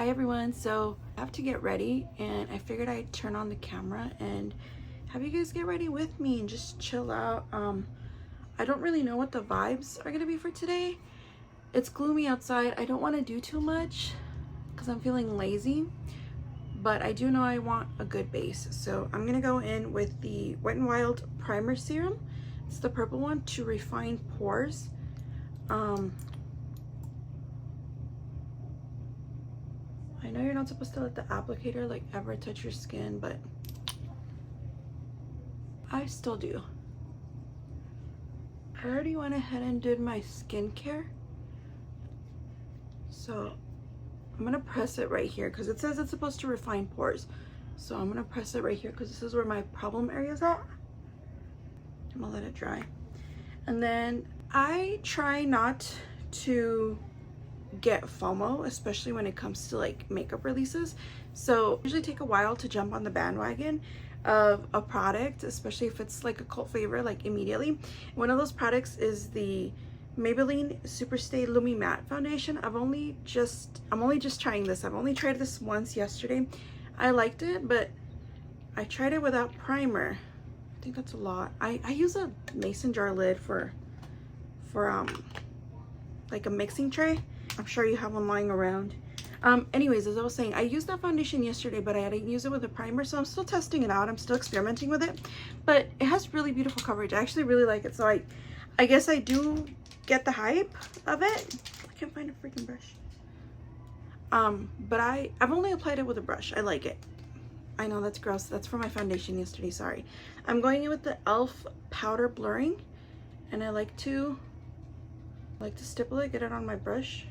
Hi everyone, so I have to get ready and I figured I'd turn on the camera and have you guys get ready with me and just chill out. I don't really know what the vibes are gonna be for today. It's gloomy outside. I don't want to do too much because I'm feeling lazy, but I do know I want a good base. So I'm gonna go in with the Wet n Wild Primer Serum. It's the purple one to refine pores. I know you're not supposed to let the applicator like ever touch your skin, but I still do. I already went ahead and did my skincare. So I'm gonna press it right here because it says it's supposed to refine pores. So I'm gonna press it right here because this is where my problem area is at. I'm gonna let it dry. And then I try not to get FOMO, especially when it comes to like makeup releases. So I usually take a while to jump on the bandwagon of a product, especially if it's like a cult favorite, like immediately. One of those products is the Maybelline Superstay Lumi Matte Foundation. I'm only just trying this. I've only tried this once yesterday. I liked it, but I tried it without primer. I think that's a lot. I use a mason jar lid for like a mixing tray. I'm sure you have one lying around. Anyways, as I was saying, I used that foundation yesterday, but I didn't use it with a primer, so I'm still testing it out. I'm still experimenting with it, but it has really beautiful coverage. I actually really like it, so I guess I do get the hype of it. I can't find a freaking brush. But I've only applied it with a brush. I like it. I know that's gross. That's for my foundation yesterday, sorry. I'm going in with the e.l.f. powder blurring, and I like to stipple it, get it on my brush.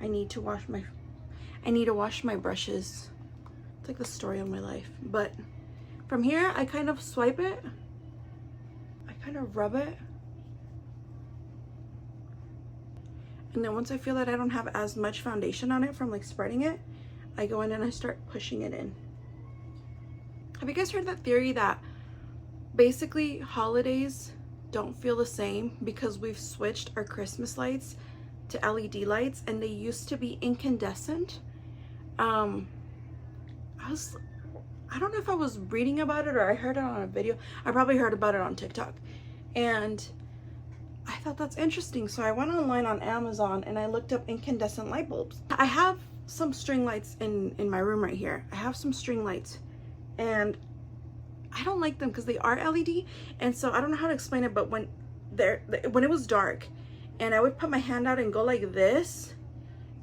I need to wash my brushes. It's like the story of my life. But from here, I kind of swipe it. I kind of rub it. And then once I feel that I don't have as much foundation on it from like spreading it, I go in and I start pushing it in. Have you guys heard that theory that basically holidays don't feel the same because we've switched our Christmas lights to LED lights and they used to be incandescent? I don't know if I was reading about it or I heard it on a video. I probably heard about it on TikTok, and I thought that's interesting. So I went online on Amazon and I looked up incandescent light bulbs. I have some string lights in my room right here. I have some string lights and I don't like them because they are LED, and so I don't know how to explain it, but when it was dark and I would put my hand out and go like this,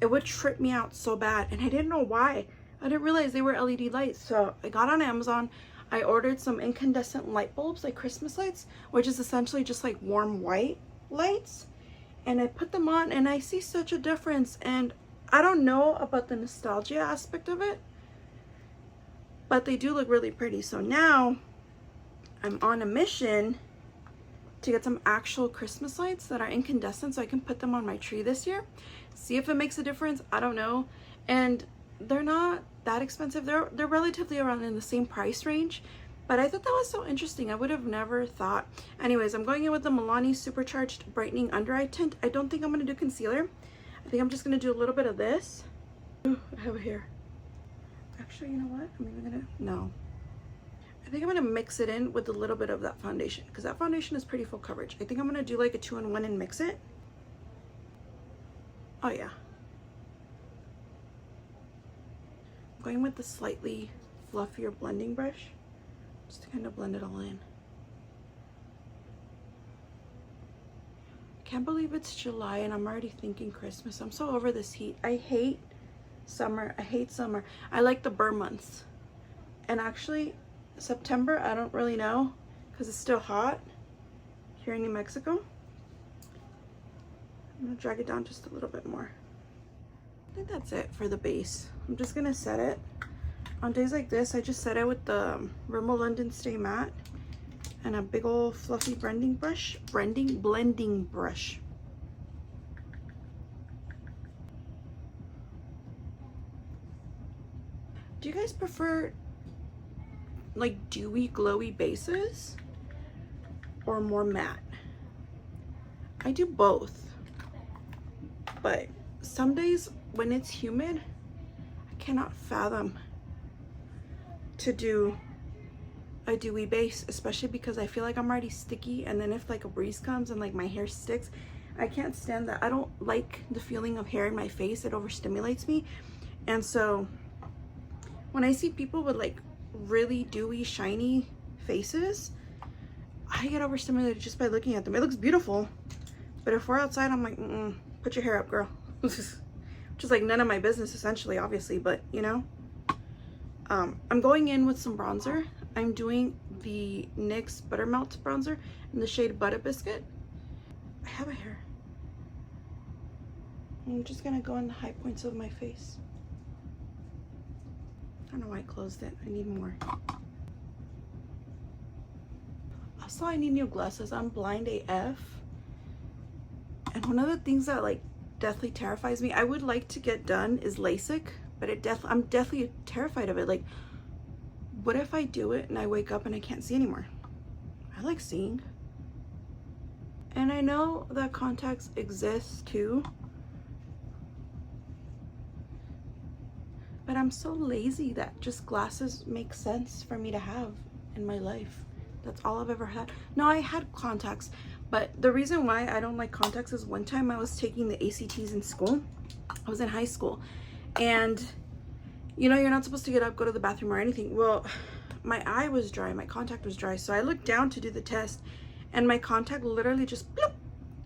it would trip me out so bad, and I didn't know why. I didn't realize they were LED lights. So I got on Amazon, I ordered some incandescent light bulbs, like Christmas lights, which is essentially just like warm white lights, and I put them on and I see such a difference. And I don't know about the nostalgia aspect of it, but they do look really pretty. So now I'm on a mission to get some actual Christmas lights that are incandescent so I can put them on my tree this year. See if it makes a difference. I don't know. And they're not that expensive. They're relatively around in the same price range, but I thought that was so interesting. I would have never thought. Anyways, I'm going in with the Milani Supercharged Brightening Under Eye Tint. I don't think I'm going to do concealer. I think I'm just going to do a little bit of this. Ooh, I have a hair. Actually, you know what? I'm even gonna, no. I think I'm gonna mix it in with a little bit of that foundation because that foundation is pretty full coverage. I think I'm gonna do like a 2-in-1 and mix it. Oh yeah. I'm going with the slightly fluffier blending brush just to kind of blend it all in. I can't believe it's July and I'm already thinking Christmas. I'm so over this heat. I hate summer. I hate summer. I like the burr months. And actually September, I don't really know because it's still hot here in New Mexico. I'm gonna drag it down just a little bit more. I think that's it for the base. I'm just gonna set it. On days like this, I just set it with the Rimmel London Stay Matte and a big old fluffy blending brush. Blending brush. Do you guys prefer like dewy, glowy bases or more matte? I do both, but some days when it's humid, cannot fathom to do a dewy base, especially because I feel like I'm already sticky, and then if like a breeze comes and like my hair sticks, I can't stand that. I don't like the feeling of hair in my face. It overstimulates me. And so when I see people with like really dewy, shiny faces, I get overstimulated just by looking at them. It looks beautiful, but if we're outside, I'm like, put your hair up, girl. Which is like none of my business, essentially, obviously, but you know. I'm going in with some bronzer. I'm doing the NYX Buttermelt bronzer in the shade Butter Biscuit. I have a hair. I'm just gonna go in the high points of my face. I don't know why I closed it. I need more. Also, I need new glasses. I'm blind AF. And one of the things that like deathly terrifies me, I would like to get done, is LASIK, but I'm deathly terrified of it. Like, what if I do it and I wake up and I can't see anymore? I like seeing. And I know that contacts exist too, but I'm so lazy that just glasses make sense for me to have in my life. That's all I've ever had. No, I had contacts, but the reason why I don't like contacts is one time I was taking the ACTs in school. I was in high school, and you know, you're not supposed to get up, go to the bathroom or anything. Well, my eye was dry, my contact was dry, so I looked down to do the test, and my contact literally just bloop,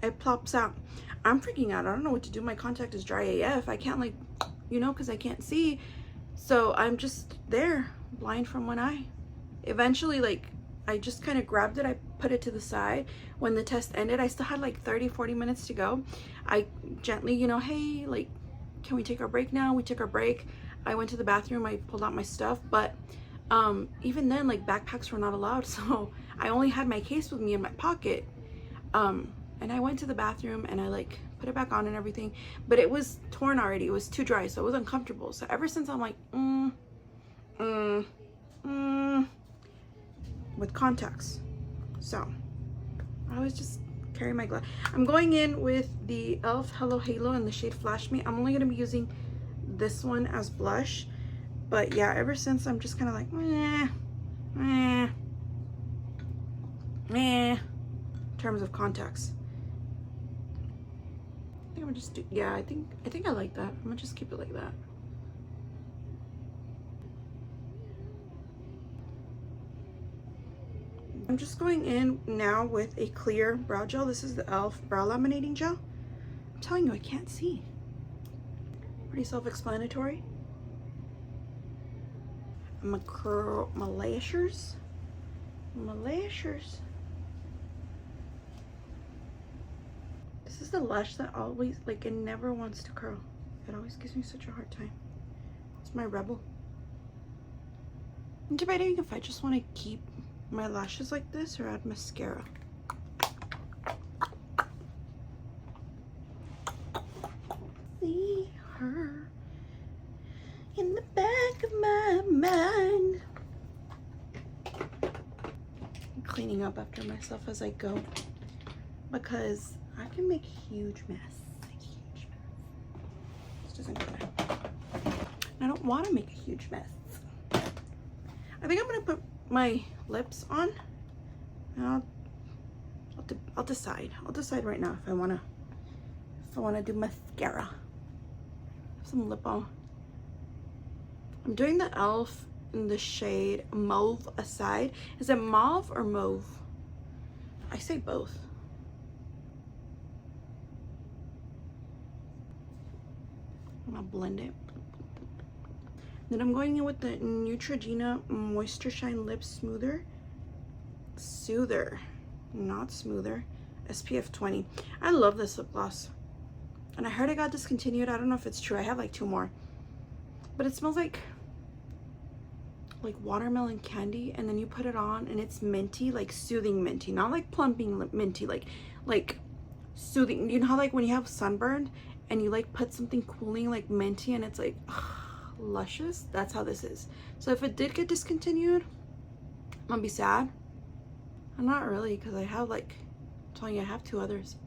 it plops out. I'm freaking out. I don't know what to do. My contact is dry AF. I can't, like, you know, because I can't see. So I'm just there, blind from one eye. Eventually, like, I just kind of grabbed it. I put it to the side. When the test ended, I still had like 30-40 minutes to go. I gently, you know, hey, like, can we take our break now? We took our break. I went to the bathroom. I pulled out my stuff. But even then, like, backpacks were not allowed. So I only had my case with me in my pocket. And I went to the bathroom and I like put it back on and everything, but it was torn already. It was too dry, so it was uncomfortable. So ever since, I'm like, with contacts. So I always just carry my glass. I'm going in with the e.l.f. Hello Halo in the shade Flash Me. I'm only going to be using this one as blush, but yeah, ever since I'm just kind of like in terms of contacts. I think I'm gonna just do, yeah, I think I like that. I'm gonna just keep it like that. I'm just going in now with a clear brow gel. This is the e.l.f. brow laminating gel. I'm telling you, I can't see. Pretty self-explanatory. I'm gonna curl my lashes. This is the lash that always, like, it never wants to curl. It always gives me such a hard time. It's my rebel. I'm debating if I just want to keep my lashes like this or add mascara. See her in the back of my mind. I'm cleaning up after myself as I go, because I can make a huge mess. This doesn't go there. I don't want to make a huge mess. I think I'm gonna put my lips on. And I'll decide. I'll decide right now if I wanna do mascara. Have some lip balm. I'm doing the e.l.f. in the shade Mauve Aside. Is it mauve or mauve? I say both. I'm gonna blend it. Then I'm going in with the Neutrogena Moisture Shine Lip Soother, not smoother, SPF 20. I love this lip gloss, and I heard it got discontinued. I don't know if it's true. I have like 2 more, but it smells like watermelon candy, and then you put it on and it's minty, like soothing minty, not like plumping minty, like soothing. You know how like when you have sunburn and you like put something cooling like minty and it's like luscious? That's how this is. So if it did get discontinued, I'm gonna be sad. I'm not really, because I have, like, I'm telling you, I have 2 others,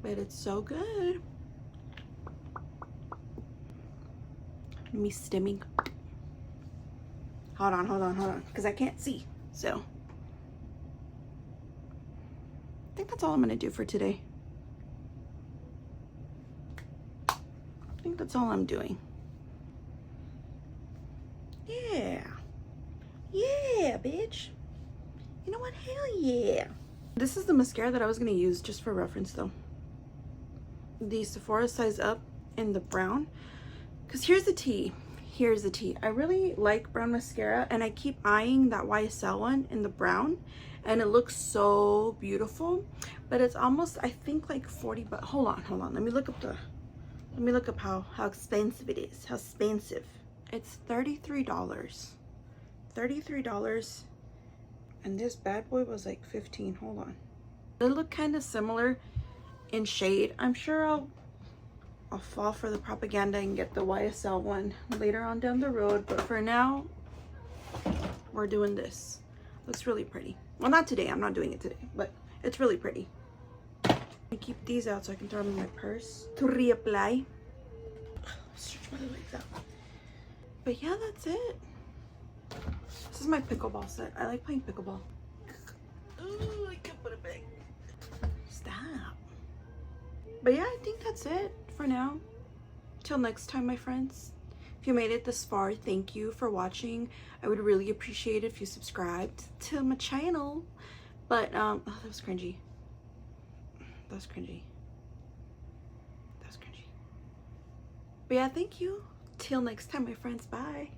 but it's so good. me stimming. Hold on, because I can't see. So I think that's all I'm gonna do for today. I think that's all I'm doing. Yeah, bitch. You know what? Hell yeah. This is the mascara that I was gonna use, just for reference though. The Sephora size up in the brown. Because here's the tea. I really like brown mascara, and I keep eyeing that YSL one in the brown, and it looks so beautiful, but it's almost, I think, like 40 but hold on, let me look up how expensive it is. How expensive. It's $33. And this bad boy was like 15. Hold on. They look kind of similar in shade. I'm sure I'll fall for the propaganda and get the YSL one later on down the road, but for now we're doing this. Looks really pretty. Well, not today, I'm not doing it today, but it's really pretty. I keep these out so I can throw them in my purse to reapply. Stretch my legs out. But yeah, that's it. This is my pickleball set. I like playing pickleball. Ooh, I can't put it back. Stop. But yeah, I think that's it for now. Till next time, my friends. If you made it this far, thank you for watching. I would really appreciate it if you subscribed to my channel. But oh, that was cringy. But yeah, thank you. Till next time, my friends. Bye.